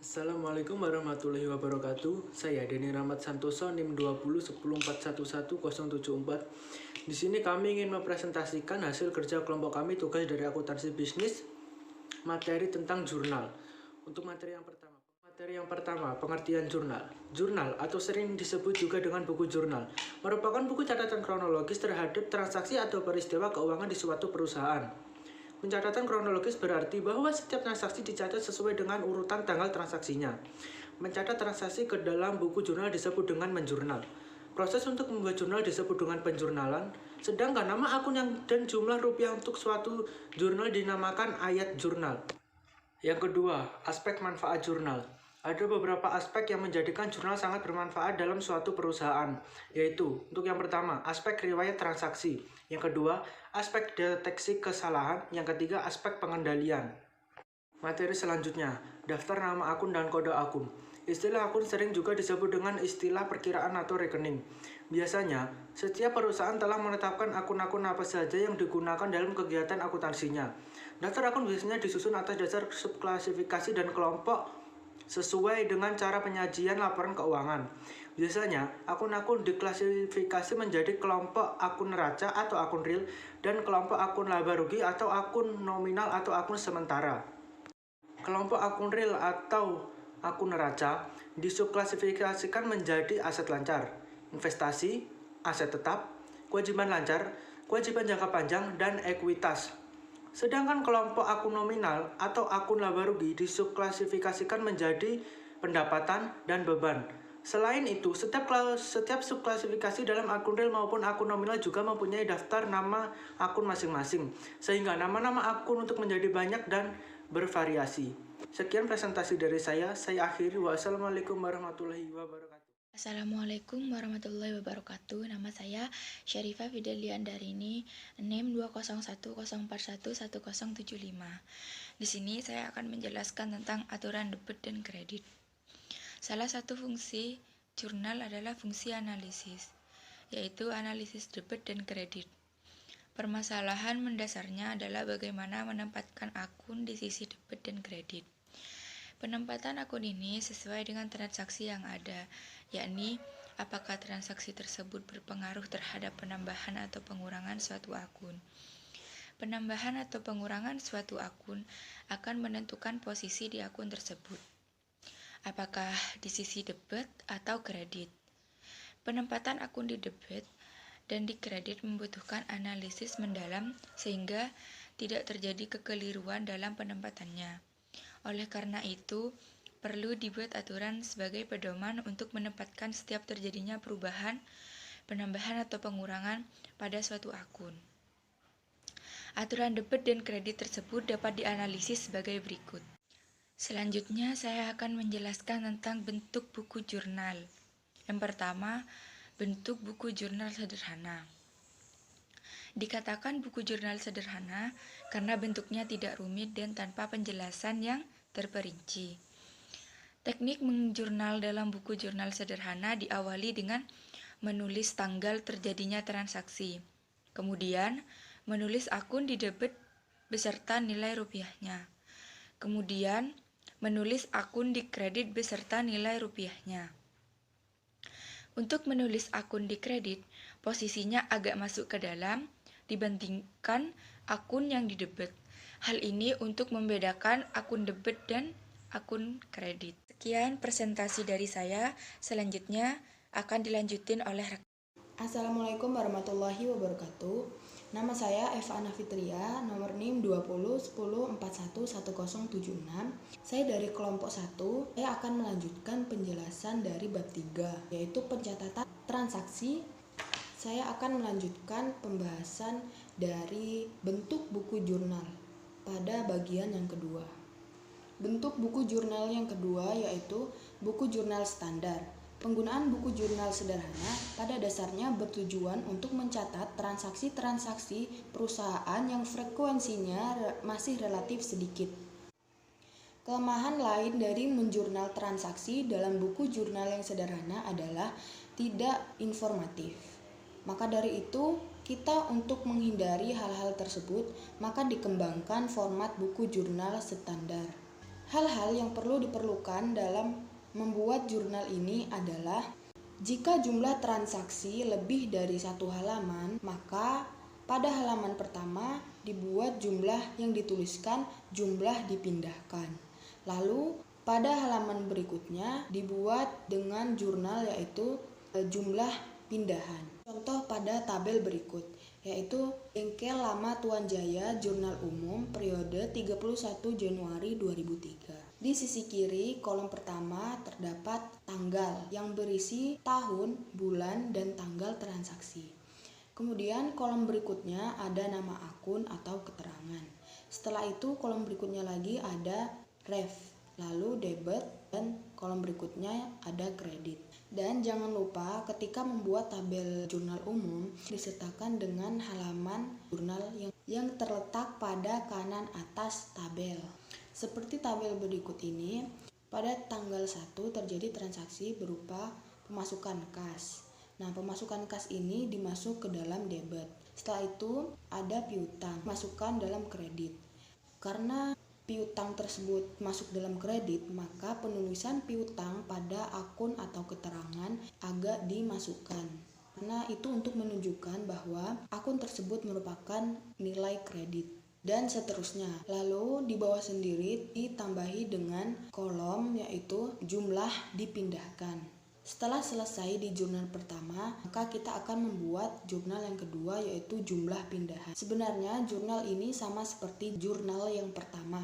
Assalamualaikum warahmatullahi wabarakatuh. Saya Denny Rahmat Santoso, NIM 2010411074. Di sini kami ingin mempresentasikan hasil kerja kelompok kami tugas dari akuntansi bisnis, materi tentang jurnal. Untuk materi yang pertama, pengertian jurnal. Jurnal atau sering disebut juga dengan buku jurnal merupakan buku catatan kronologis terhadap transaksi atau peristiwa keuangan di suatu perusahaan. Pencatatan kronologis berarti bahwa setiap transaksi dicatat sesuai dengan urutan tanggal transaksinya. Mencatat transaksi ke dalam buku jurnal disebut dengan menjurnal. Proses untuk membuat jurnal disebut dengan penjurnalan, sedangkan nama akun dan jumlah rupiah untuk suatu jurnal dinamakan ayat jurnal. Yang kedua, aspek manfaat jurnal. Ada beberapa aspek yang menjadikan jurnal sangat bermanfaat dalam suatu perusahaan, yaitu untuk yang pertama, aspek riwayat transaksi. Yang kedua, aspek deteksi kesalahan. Yang ketiga, aspek pengendalian. Materi selanjutnya, daftar nama akun dan kode akun. Istilah akun sering juga disebut dengan istilah perkiraan atau rekening. Biasanya, setiap perusahaan telah menetapkan akun-akun apa saja yang digunakan dalam kegiatan akuntansinya. Daftar akun biasanya disusun atas dasar subklasifikasi dan kelompok sesuai dengan cara penyajian laporan keuangan. Biasanya, akun-akun diklasifikasi menjadi kelompok akun neraca atau akun real dan kelompok akun laba rugi atau akun nominal atau akun sementara. Kelompok akun real atau akun neraca disubklasifikasikan menjadi aset lancar, investasi, aset tetap, kewajiban lancar, kewajiban jangka panjang, dan ekuitas. Sedangkan kelompok akun nominal atau akun laba rugi disubklasifikasikan menjadi pendapatan dan beban. Selain itu, setiap subklasifikasi dalam akun real maupun akun nominal juga mempunyai daftar nama akun masing-masing, sehingga nama-nama akun untuk menjadi banyak dan bervariasi. Sekian presentasi dari saya akhiri. Wassalamualaikum warahmatullahi wabarakatuh. Assalamualaikum warahmatullahi wabarakatuh. Nama saya Syarifah Fideliandarini, NIM 2010411075. Di sini saya akan menjelaskan tentang aturan debit dan kredit. Salah satu fungsi jurnal adalah fungsi analisis, yaitu analisis debit dan kredit. Permasalahan mendasarnya adalah bagaimana menempatkan akun di sisi debit dan kredit. Penempatan akun ini sesuai dengan transaksi yang ada, yakni apakah transaksi tersebut berpengaruh terhadap penambahan atau pengurangan suatu akun. Penambahan atau pengurangan suatu akun akan menentukan posisi di akun tersebut. Apakah di sisi debit atau kredit? Penempatan akun di debit dan di kredit membutuhkan analisis mendalam sehingga tidak terjadi kekeliruan dalam penempatannya. Oleh karena itu, perlu dibuat aturan sebagai pedoman untuk menempatkan setiap terjadinya perubahan, penambahan atau pengurangan pada suatu akun. Aturan debit dan kredit tersebut dapat dianalisis sebagai berikut. Selanjutnya, saya akan menjelaskan tentang bentuk buku jurnal. Yang pertama, bentuk buku jurnal sederhana. Dikatakan buku jurnal sederhana karena bentuknya tidak rumit dan tanpa penjelasan yang terperinci. Teknik menjurnal dalam buku jurnal sederhana diawali dengan menulis tanggal terjadinya transaksi, kemudian menulis akun di debit beserta nilai rupiahnya, kemudian menulis akun di kredit beserta nilai rupiahnya. Untuk menulis akun di kredit, posisinya agak masuk ke dalam dibandingkan akun yang di debit. Hal ini untuk membedakan akun debit dan akun kredit. Sekian presentasi dari saya. Selanjutnya akan dilanjutin oleh Assalamualaikum warahmatullahi wabarakatuh. Nama saya Eva Ana Fitria, nomor NIM 2010411076. Saya dari kelompok 1. Saya akan melanjutkan penjelasan dari bab 3, yaitu pencatatan transaksi. Saya akan melanjutkan pembahasan dari bentuk buku jurnal pada bagian yang kedua. Bentuk buku jurnal yang kedua yaitu buku jurnal standar. Penggunaan buku jurnal sederhana pada dasarnya bertujuan untuk mencatat transaksi-transaksi perusahaan yang frekuensinya masih relatif sedikit. Kelemahan lain dari menjurnal transaksi dalam buku jurnal yang sederhana adalah tidak informatif. Maka dari itu, kita untuk menghindari hal-hal tersebut, maka dikembangkan format buku jurnal standar. Hal-hal yang perlu diperlukan dalam membuat jurnal ini adalah jika jumlah transaksi lebih dari satu halaman, maka pada halaman pertama dibuat jumlah yang dituliskan jumlah dipindahkan. Lalu pada halaman berikutnya dibuat dengan jurnal yaitu jumlah pindahan. Contoh pada tabel berikut yaitu Bengkel Lama Tuan Jaya Jurnal Umum periode 31 Januari 2003. Di sisi kiri kolom pertama terdapat tanggal yang berisi tahun, bulan, dan tanggal transaksi. Kemudian kolom berikutnya ada nama akun atau keterangan. Setelah itu kolom berikutnya lagi ada ref, lalu debit, dan kolom berikutnya ada kredit. Dan jangan lupa ketika membuat tabel jurnal umum disertakan dengan halaman jurnal yang terletak pada kanan atas tabel. Seperti tabel berikut ini, pada tanggal 1 terjadi transaksi berupa pemasukan kas. Nah, pemasukan kas ini dimasuk ke dalam debit. Setelah itu ada piutang, masukkan dalam kredit. Karena piutang tersebut masuk dalam kredit, maka penulisan piutang pada akun atau keterangan agak dimasukkan. Karena itu untuk menunjukkan bahwa akun tersebut merupakan nilai kredit. Dan seterusnya. Lalu di bawah sendiri ditambahi dengan kolom yaitu jumlah dipindahkan. Setelah selesai di jurnal pertama, maka kita akan membuat jurnal yang kedua yaitu jumlah pindahan. Sebenarnya jurnal ini sama seperti jurnal yang pertama.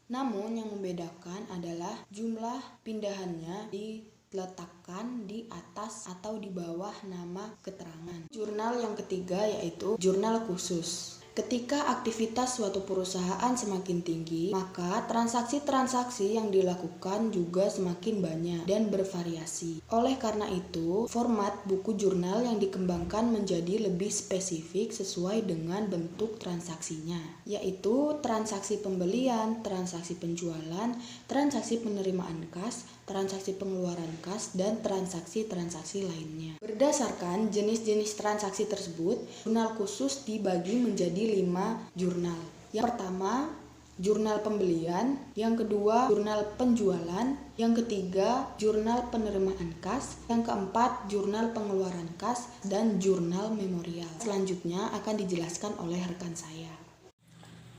Namun yang membedakan adalah jumlah pindahannya diletakkan di atas atau di bawah nama keterangan. Jurnal yang ketiga yaitu jurnal khusus. Ketika aktivitas suatu perusahaan semakin tinggi, maka transaksi-transaksi yang dilakukan juga semakin banyak dan bervariasi. Oleh karena itu, format buku jurnal yang dikembangkan menjadi lebih spesifik sesuai dengan bentuk transaksinya, yaitu transaksi pembelian, transaksi penjualan, transaksi penerimaan kas, transaksi pengeluaran kas, dan transaksi-transaksi lainnya. Berdasarkan jenis-jenis transaksi tersebut, jurnal khusus dibagi menjadi 5 jurnal. Yang pertama, jurnal pembelian, yang kedua, jurnal penjualan, yang ketiga, jurnal penerimaan kas, yang keempat, jurnal pengeluaran kas, dan jurnal memorial. Selanjutnya akan dijelaskan oleh rekan saya.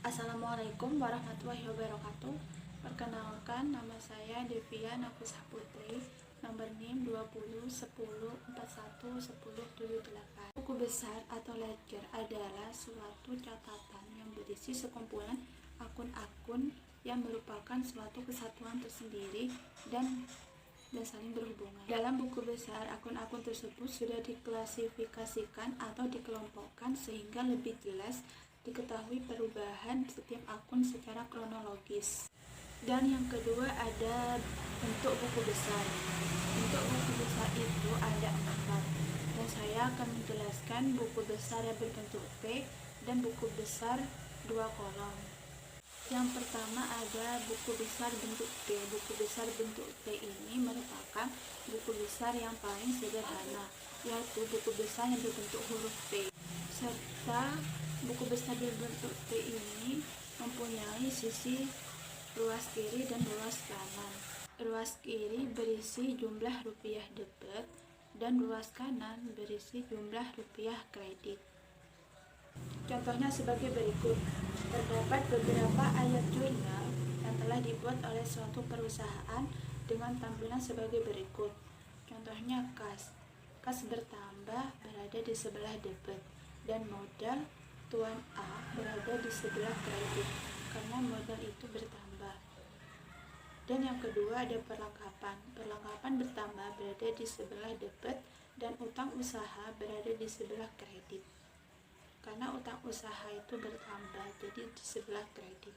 Assalamualaikum warahmatullahi wabarakatuh. Perkenalkan, nama saya Devia Nafisah Putri, nomor NIM 20 10 41 10 78. Buku besar atau ledger adalah suatu catatan yang berisi sekumpulan akun-akun yang merupakan suatu kesatuan tersendiri dan saling berhubungan. Dalam buku besar, akun-akun tersebut sudah diklasifikasikan atau dikelompokkan sehingga lebih jelas diketahui perubahan setiap akun secara kronologis. Dan yang kedua ada bentuk buku besar. Bentuk buku besar itu ada 4. Dan saya akan menjelaskan buku besar yang berbentuk P dan buku besar 2 kolom. Yang pertama ada buku besar bentuk P. Buku besar bentuk P ini merupakan buku besar yang paling sederhana, yaitu buku besar yang berbentuk huruf P. Serta buku besar berbentuk P ini mempunyai sisi ruas kiri dan ruas kanan. Ruas kiri berisi jumlah rupiah debit dan ruas kanan berisi jumlah rupiah kredit. Contohnya sebagai berikut. Terdapat beberapa ayat jurnal yang telah dibuat oleh suatu perusahaan dengan tampilan sebagai berikut. Contohnya kas. Kas bertambah berada di sebelah debit dan modal Tuan A berada di sebelah kredit karena modal itu bertambah. Dan yang kedua ada perlengkapan. Perlengkapan bertambah berada di sebelah debit dan utang usaha berada di sebelah kredit. Karena utang usaha itu bertambah, jadi di sebelah kredit.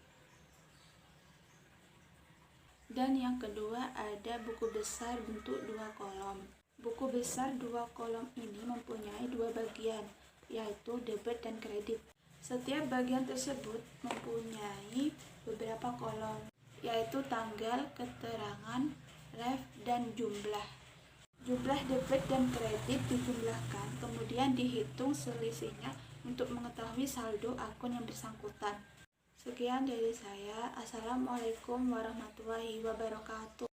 Dan yang kedua ada buku besar bentuk 2 kolom. Buku besar 2 kolom ini mempunyai 2 bagian, yaitu debit dan kredit. Setiap bagian tersebut mempunyai beberapa kolom, yaitu tanggal, keterangan, ref, dan jumlah. Jumlah debit dan kredit dijumlahkan, kemudian dihitung selisihnya untuk mengetahui saldo akun yang bersangkutan. Sekian dari saya. Assalamualaikum warahmatullahi wabarakatuh.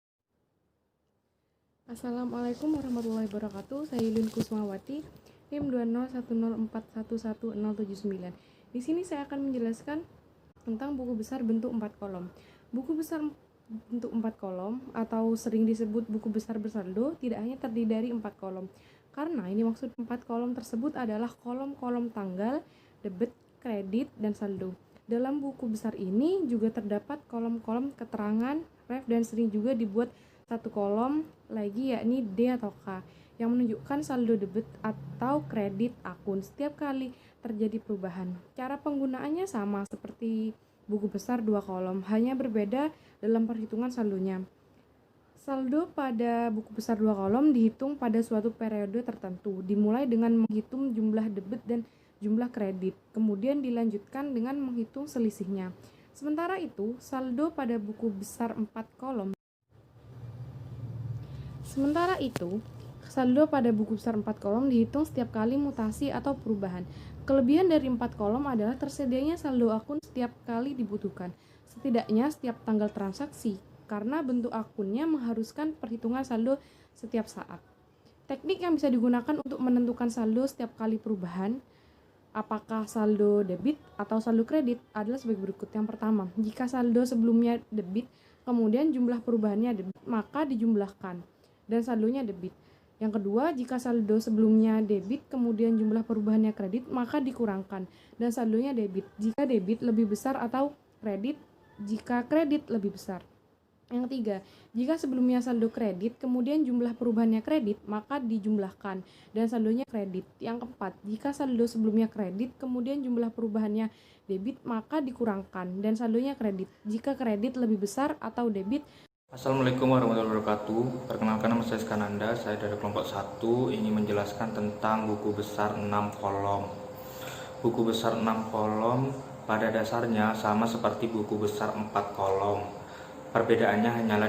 Assalamualaikum warahmatullahi wabarakatuh. Saya Yulin Kusmawati, NIM 20104111079. Di sini saya akan menjelaskan tentang buku besar bentuk 4 kolom. Buku besar bentuk 4 kolom atau sering disebut buku besar bersaldo tidak hanya terdiri dari 4 kolom. Karena ini maksud 4 kolom tersebut adalah kolom-kolom tanggal, debit, kredit, dan saldo. Dalam buku besar ini juga terdapat kolom-kolom keterangan, ref, dan sering juga dibuat satu kolom lagi yakni D atau K yang menunjukkan saldo debit atau kredit akun setiap kali terjadi perubahan. Cara penggunaannya sama seperti buku besar 2 kolom, hanya berbeda dalam perhitungan saldonya. Saldo pada buku besar 2 kolom dihitung pada suatu periode tertentu, dimulai dengan menghitung jumlah debit dan jumlah kredit, kemudian dilanjutkan dengan menghitung selisihnya. Sementara itu, saldo pada buku besar 4 kolom dihitung setiap kali mutasi atau perubahan. Kelebihan dari 4 kolom adalah tersedianya saldo akun setiap kali dibutuhkan, setidaknya setiap tanggal transaksi, karena bentuk akunnya mengharuskan perhitungan saldo setiap saat. Teknik yang bisa digunakan untuk menentukan saldo setiap kali perubahan, apakah saldo debit atau saldo kredit, adalah sebagai berikut. Yang pertama, jika saldo sebelumnya debit, kemudian jumlah perubahannya debit, maka dijumlahkan dan saldonya debit. Yang kedua, jika saldo sebelumnya debit, kemudian jumlah perubahannya kredit, maka dikurangkan dan saldonya debit. Jika debit lebih besar atau kredit, jika kredit lebih besar. Yang ketiga, jika sebelumnya saldo kredit, kemudian jumlah perubahannya kredit, maka dijumlahkan dan saldonya kredit. Yang keempat, jika saldo sebelumnya kredit, kemudian jumlah perubahannya debit, maka dikurangkan dan saldonya kredit. Jika kredit lebih besar atau debit. Assalamualaikum warahmatullahi wabarakatuh. Perkenalkan, nama saya Skananda, saya dari kelompok 1. Ini menjelaskan tentang buku besar 6 kolom. Buku besar 6 kolom pada dasarnya sama seperti buku besar 4 kolom. Perbedaannya hanyalah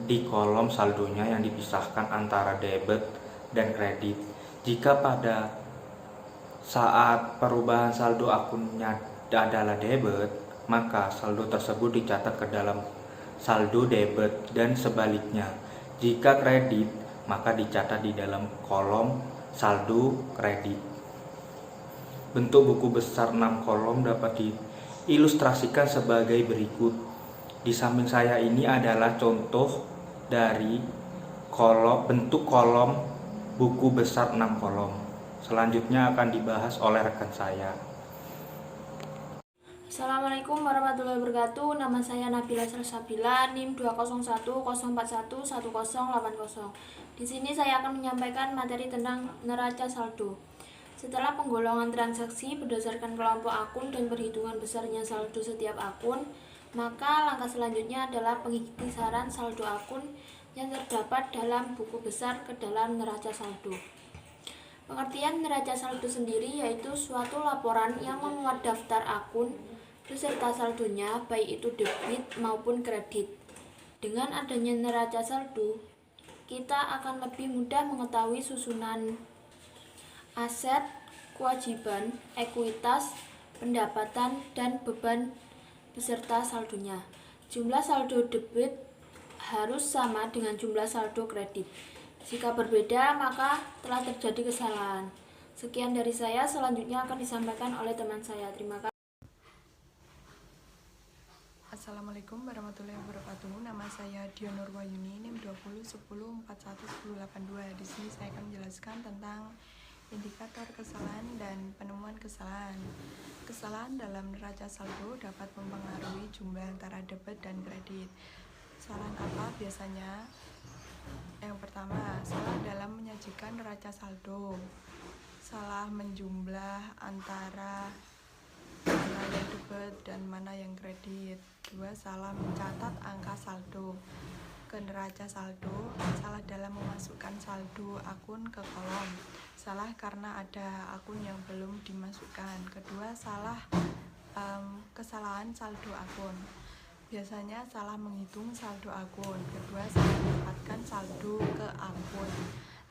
di kolom saldonya yang dipisahkan antara debit dan kredit. Jika pada saat perubahan saldo akunnya adalah debit, maka saldo tersebut dicatat ke dalam saldo debit dan sebaliknya. Jika kredit, maka dicatat di dalam kolom saldo kredit. Bentuk buku besar 6 kolom dapat diilustrasikan sebagai berikut. Di samping saya ini adalah contoh dari bentuk kolom buku besar 6 kolom. Selanjutnya akan dibahas oleh rekan saya. Assalamualaikum warahmatullahi wabarakatuh. Nama saya Nabila Salsabila, NIM 20104111080. Di sini saya akan menyampaikan materi tentang neraca saldo. Setelah penggolongan transaksi berdasarkan kelompok akun dan perhitungan besarnya saldo setiap akun, maka langkah selanjutnya adalah pengiktisaran saldo akun yang terdapat dalam buku besar ke dalam neraca saldo. Pengertian neraca saldo sendiri yaitu suatu laporan yang memuat daftar akun beserta saldonya, baik itu debit maupun kredit. Dengan adanya neraca saldo, kita akan lebih mudah mengetahui susunan aset, kewajiban, ekuitas, pendapatan, dan beban beserta saldonya. Jumlah saldo debit harus sama dengan jumlah saldo kredit. Jika berbeda, maka telah terjadi kesalahan. Sekian dari saya, selanjutnya akan disampaikan oleh teman saya. Terima kasih. Assalamualaikum warahmatullahi wabarakatuh. Nama saya Dion Nurwayuni, NIM 20110411082. Di sini saya akan menjelaskan tentang indikator kesalahan dan penemuan kesalahan. Kesalahan dalam neraca saldo dapat mempengaruhi jumlah antara debit dan kredit. Kesalahan apa biasanya? Yang pertama, salah dalam menyajikan neraca saldo. Salah menjumlah antara mana yang debit dan mana yang kredit. 2. Salah mencatat angka saldo ke neraca saldo. Salah dalam memasukkan saldo akun ke kolom. Salah karena ada akun yang belum dimasukkan. Kedua, kesalahan saldo akun. Biasanya salah menghitung saldo akun. Kedua, salah mendapatkan saldo ke akun.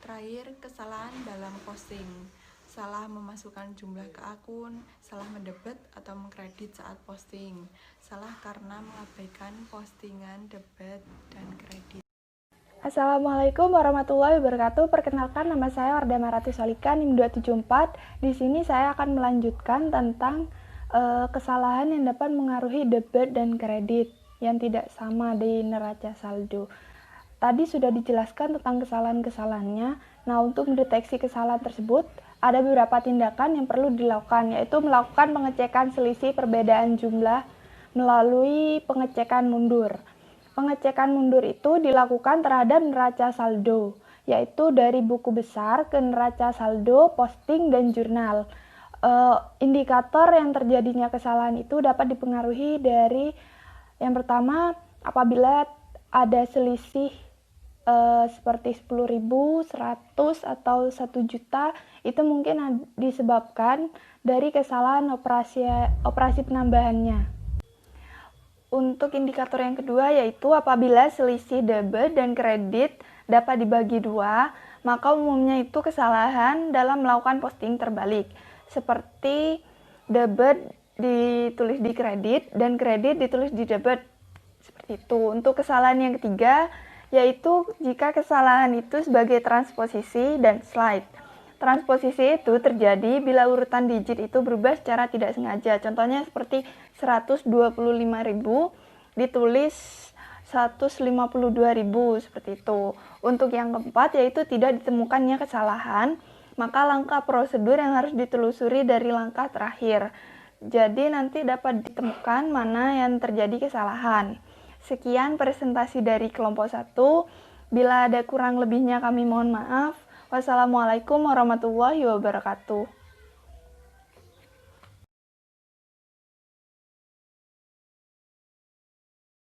Terakhir, kesalahan dalam posting. salah memasukkan jumlah ke akun, salah mendebet atau mengkredit saat posting, salah karena mengabaikan postingan debit dan kredit. Assalamualaikum warahmatullahi wabarakatuh. Perkenalkan, nama saya Wardah Marati Solika, NIM 274. Di sini saya akan melanjutkan tentang kesalahan yang dapat mengaruhi debit dan kredit yang tidak sama di neraca saldo. Tadi sudah dijelaskan tentang kesalahan-kesalahannya. Nah, untuk mendeteksi kesalahan tersebut, ada beberapa tindakan yang perlu dilakukan, yaitu melakukan pengecekan selisih perbedaan jumlah melalui pengecekan mundur. Pengecekan mundur itu dilakukan terhadap neraca saldo, yaitu dari buku besar ke neraca saldo, posting, dan jurnal. Indikator yang terjadinya kesalahan itu dapat dipengaruhi dari yang pertama, apabila ada selisih seperti 10.000, 100, atau 1 juta, itu mungkin disebabkan dari kesalahan operasi penambahannya. Untuk indikator yang kedua yaitu apabila selisih debit dan kredit dapat dibagi dua, maka umumnya itu kesalahan dalam melakukan posting terbalik, seperti debit ditulis di kredit dan kredit ditulis di debit, seperti itu. Untuk kesalahan yang ketiga yaitu jika kesalahan itu sebagai transposisi dan slide. Transposisi itu terjadi bila urutan digit itu berubah secara tidak sengaja. Contohnya seperti 125.000 ditulis 152.000, seperti itu. Untuk yang keempat yaitu tidak ditemukannya kesalahan, maka langkah prosedur yang harus ditelusuri dari langkah terakhir. Jadi nanti dapat ditemukan mana yang terjadi kesalahan. Sekian presentasi dari kelompok 1. Bila ada kurang lebihnya kami mohon maaf. Wassalamualaikum warahmatullahi wabarakatuh.